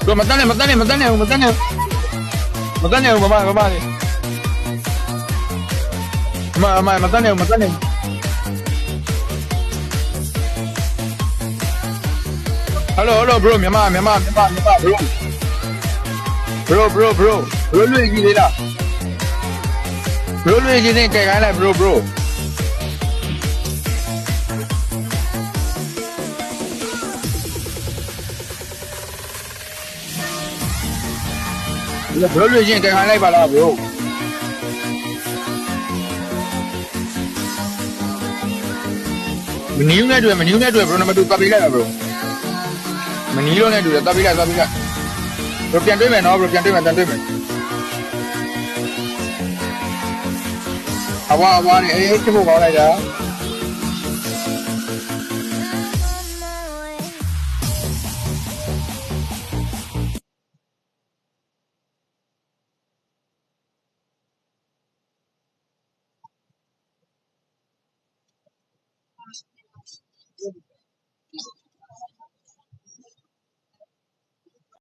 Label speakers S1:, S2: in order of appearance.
S1: bro မတန်းနဲ့မတန်းနဲ့မတန်းနဲ့မတန်းနဲ့မတန်းနဲ့မမလေးမတန်းနဲ့မတန်းနဲ့hello bro မြန်မာ bro bro လွေကြီးလေးလား bro လွေကြီးနဲ့ကြိုင်ခိုင်းလိုက် bro လွေချင်းကြိုင်ခိုင်းလိုက်ပါလား bro မနီးနဲ့တွေ့ bro နံပါတ်2တပ်ပေးလိုက်ပါ bro မနီးလို့နဲ့တွေ့တပ်ပေးလိုက် bro ပြန်တွေ့မယ်နော် bro ပြန်တွေ့မယ်အဝါနေအေးချဖို့ကောင်းလိုက်တာ